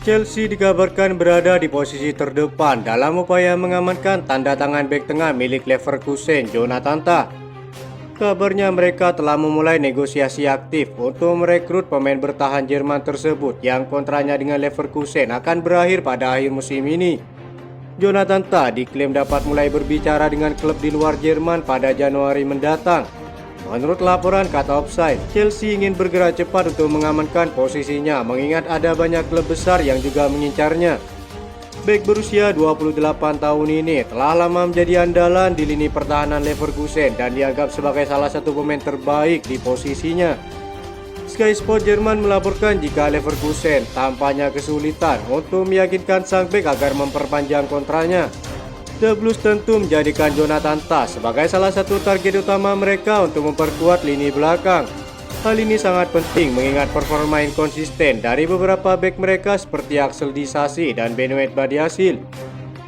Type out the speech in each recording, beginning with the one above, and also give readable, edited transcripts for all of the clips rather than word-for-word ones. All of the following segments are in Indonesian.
Chelsea dikabarkan berada di posisi terdepan dalam upaya mengamankan tanda tangan bek tengah milik Leverkusen, Jonathan Tah. Kabarnya mereka telah memulai negosiasi aktif untuk merekrut pemain bertahan Jerman tersebut yang kontraknya dengan Leverkusen akan berakhir pada akhir musim ini. Jonathan Tah diklaim dapat mulai berbicara dengan klub di luar Jerman pada Januari mendatang. Menurut laporan kata Offside, Chelsea ingin bergerak cepat untuk mengamankan posisinya mengingat ada banyak klub besar yang juga mengincarnya. Bek berusia 28 tahun ini telah lama menjadi andalan di lini pertahanan Leverkusen dan dianggap sebagai salah satu pemain terbaik di posisinya. Sky Sport Jerman melaporkan jika Leverkusen tampaknya kesulitan untuk meyakinkan sang bek agar memperpanjang kontraknya. The Blues tentu menjadikan Jonathan Tah sebagai salah satu target utama mereka untuk memperkuat lini belakang. Hal ini sangat penting mengingat performa inkonsisten dari beberapa bek mereka seperti Axel Disasi dan Benoit Badiashile.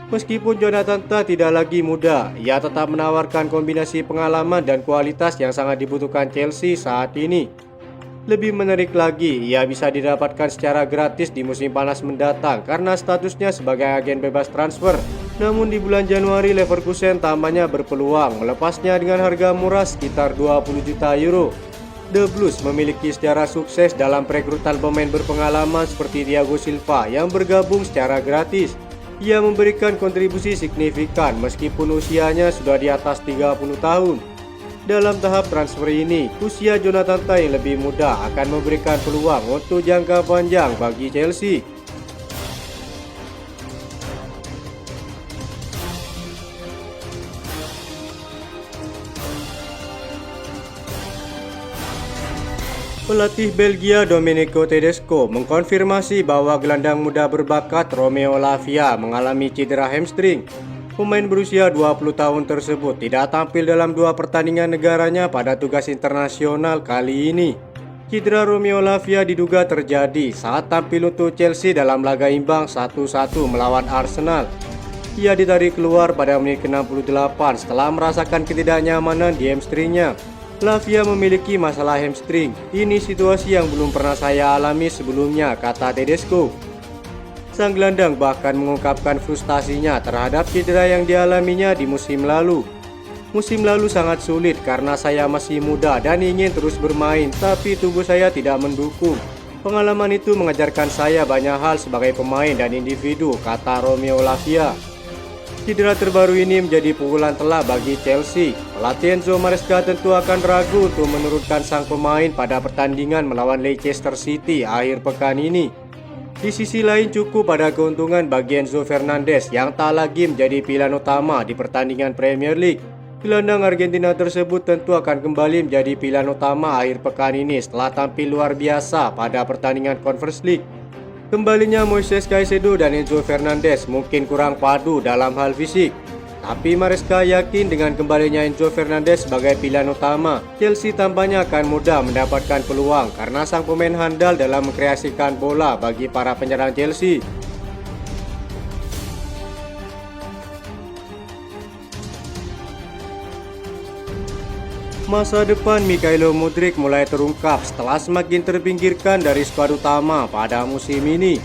Meskipun Jonathan Tah tidak lagi muda, ia tetap menawarkan kombinasi pengalaman dan kualitas yang sangat dibutuhkan Chelsea saat ini. Lebih menarik lagi, ia bisa didapatkan secara gratis di musim panas mendatang karena statusnya sebagai agen bebas transfer. Namun di bulan Januari Leverkusen tampaknya berpeluang melepasnya dengan harga murah sekitar 20 juta euro. The Blues memiliki sejarah sukses dalam perekrutan pemain berpengalaman seperti Thiago Silva yang bergabung secara gratis. Ia memberikan kontribusi signifikan meskipun usianya sudah di atas 30 tahun. Dalam tahap transfer ini, usia Jonathan Tah yang lebih muda akan memberikan peluang untuk jangka panjang bagi Chelsea. Pelatih Belgia Domenico Tedesco mengkonfirmasi bahwa gelandang muda berbakat Romeo Lavia mengalami cedera hamstring. Pemain berusia 20 tahun tersebut tidak tampil dalam 2 pertandingan negaranya pada tugas internasional kali ini. Cedera Romeo Lavia diduga terjadi saat tampil untuk Chelsea dalam laga imbang 1-1 melawan Arsenal. Ia ditarik keluar pada menit ke-68 setelah merasakan ketidaknyamanan di hamstringnya. Lavia memiliki masalah hamstring. Ini situasi yang belum pernah saya alami sebelumnya, kata Tedesco. Sang gelandang bahkan mengungkapkan frustasinya terhadap cedera yang dialaminya di musim lalu. Musim lalu sangat sulit karena saya masih muda dan ingin terus bermain, tapi tubuh saya tidak mendukung. Pengalaman itu mengajarkan saya banyak hal sebagai pemain dan individu, kata Romeo Lavia. Cedera terbaru ini menjadi pukulan telak bagi Chelsea. Pelatih Enzo Maresca tentu akan ragu untuk menurunkan sang pemain pada pertandingan melawan Leicester City akhir pekan ini. Di sisi lain cukup ada keuntungan bagi Enzo Fernandez yang tak lagi menjadi pilihan utama di pertandingan Premier League. Gelandang Argentina tersebut tentu akan kembali menjadi pilihan utama akhir pekan ini setelah tampil luar biasa pada pertandingan Conference League. Kembalinya Moises Caicedo dan Enzo Fernandez mungkin kurang padu dalam hal fisik. Tapi Maresca yakin dengan kembalinya Enzo Fernandez sebagai pilihan utama, Chelsea tampaknya akan mudah mendapatkan peluang karena sang pemain handal dalam mengkreasikan bola bagi para penyerang Chelsea. Masa depan Mikhailo Mudryk mulai terungkap setelah semakin terpinggirkan dari skuad utama pada musim ini.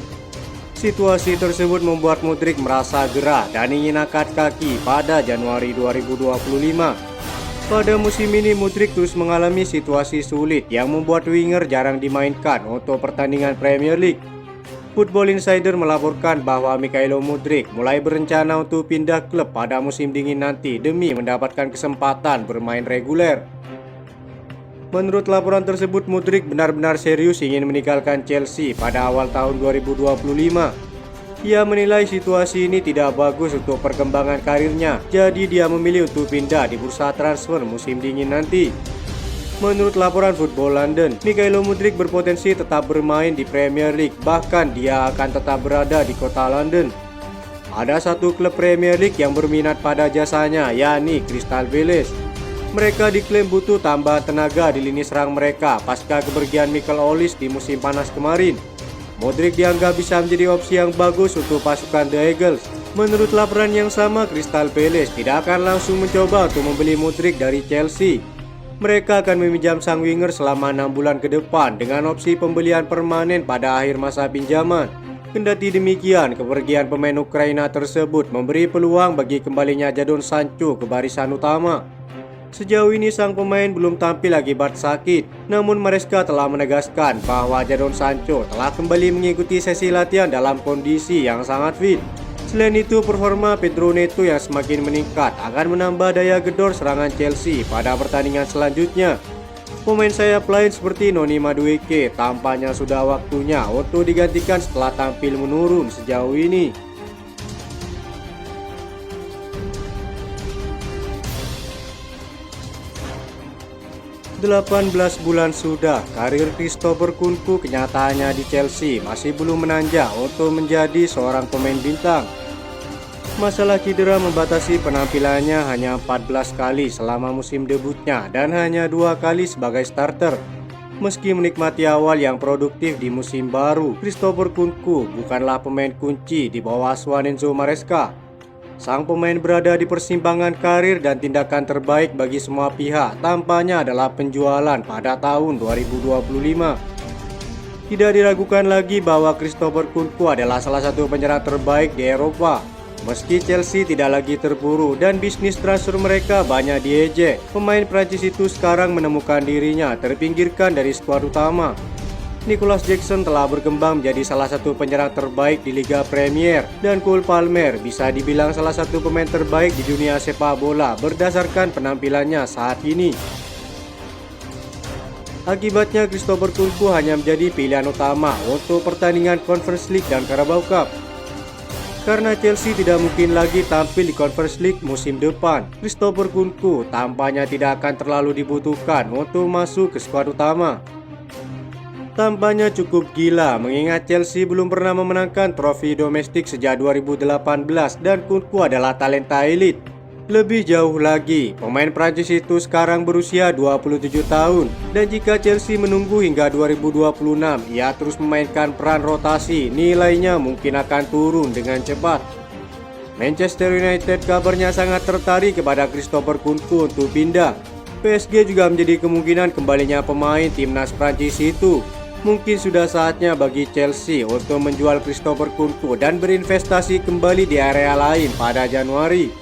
Situasi tersebut membuat Mudryk merasa gerah dan ingin angkat kaki pada Januari 2025. Pada musim ini Mudryk terus mengalami situasi sulit yang membuat winger jarang dimainkan untuk pertandingan Premier League. Football Insider melaporkan bahwa Mikhailo Mudryk mulai berencana untuk pindah klub pada musim dingin nanti demi mendapatkan kesempatan bermain reguler. Menurut laporan tersebut, Mudryk benar-benar serius ingin meninggalkan Chelsea pada awal tahun 2025. Ia menilai situasi ini tidak bagus untuk perkembangan karirnya, jadi dia memilih untuk pindah di bursa transfer musim dingin nanti. Menurut laporan Football London, Mikhailo Mudryk berpotensi tetap bermain di Premier League, bahkan dia akan tetap berada di kota London. Ada satu klub Premier League yang berminat pada jasanya, yakni Crystal Palace. Mereka diklaim butuh tambahan tenaga di lini serang mereka pasca kepergian Michael Olise di musim panas kemarin. Mudryk dianggap bisa menjadi opsi yang bagus untuk pasukan The Eagles. Menurut laporan yang sama, Crystal Palace tidak akan langsung mencoba untuk membeli Mudryk dari Chelsea. Mereka akan meminjam sang winger selama 6 bulan ke depan dengan opsi pembelian permanen pada akhir masa pinjaman. Kendati demikian, kepergian pemain Ukraina tersebut memberi peluang bagi kembalinya Jadon Sancho ke barisan utama. Sejauh ini sang pemain belum tampil akibat sakit, namun Maresca telah menegaskan bahwa Jadon Sancho telah kembali mengikuti sesi latihan dalam kondisi yang sangat fit. Selain itu, performa Pedro Neto yang semakin meningkat akan menambah daya gedor serangan Chelsea pada pertandingan selanjutnya. Pemain sayap lain seperti Noni Madueke tampaknya sudah waktunya untuk digantikan setelah tampil menurun sejauh ini. 18 bulan sudah, karir Christopher Kunku kenyataannya di Chelsea masih belum menanjak untuk menjadi seorang pemain bintang. Masalah cedera membatasi penampilannya hanya 14 kali selama musim debutnya dan hanya 2 kali sebagai starter. Meski menikmati awal yang produktif di musim baru, Christopher Kunku bukanlah pemain kunci di bawah asuhan Enzo Maresca. Sang pemain berada di persimpangan karir dan tindakan terbaik bagi semua pihak tampaknya adalah penjualan pada tahun 2025. Tidak diragukan lagi bahwa Christopher Kunku adalah salah satu penyerang terbaik di Eropa. Meski Chelsea tidak lagi terburu dan bisnis transfer mereka banyak diejek, pemain Prancis itu sekarang menemukan dirinya terpinggirkan dari skuad utama. Nicolas Jackson telah berkembang menjadi salah satu penyerang terbaik di Liga Premier dan Cole Palmer bisa dibilang salah satu pemain terbaik di dunia sepak bola berdasarkan penampilannya saat ini. Akibatnya Christopher Kunku hanya menjadi pilihan utama untuk pertandingan Conference League dan Carabao Cup. Karena Chelsea tidak mungkin lagi tampil di Conference League musim depan, Christopher Kunku tampaknya tidak akan terlalu dibutuhkan untuk masuk ke skuad utama. Tampaknya cukup gila mengingat Chelsea belum pernah memenangkan trofi domestik sejak 2018 dan Kunku adalah talenta elit. Lebih jauh lagi, pemain Prancis itu sekarang berusia 27 tahun dan jika Chelsea menunggu hingga 2026, ia terus memainkan peran rotasi, nilainya mungkin akan turun dengan cepat. Manchester United kabarnya sangat tertarik kepada Christopher Kunku untuk pindah. PSG juga menjadi kemungkinan kembalinya pemain timnas Prancis itu. Mungkin sudah saatnya bagi Chelsea untuk menjual Christopher Kunku dan berinvestasi kembali di area lain pada Januari.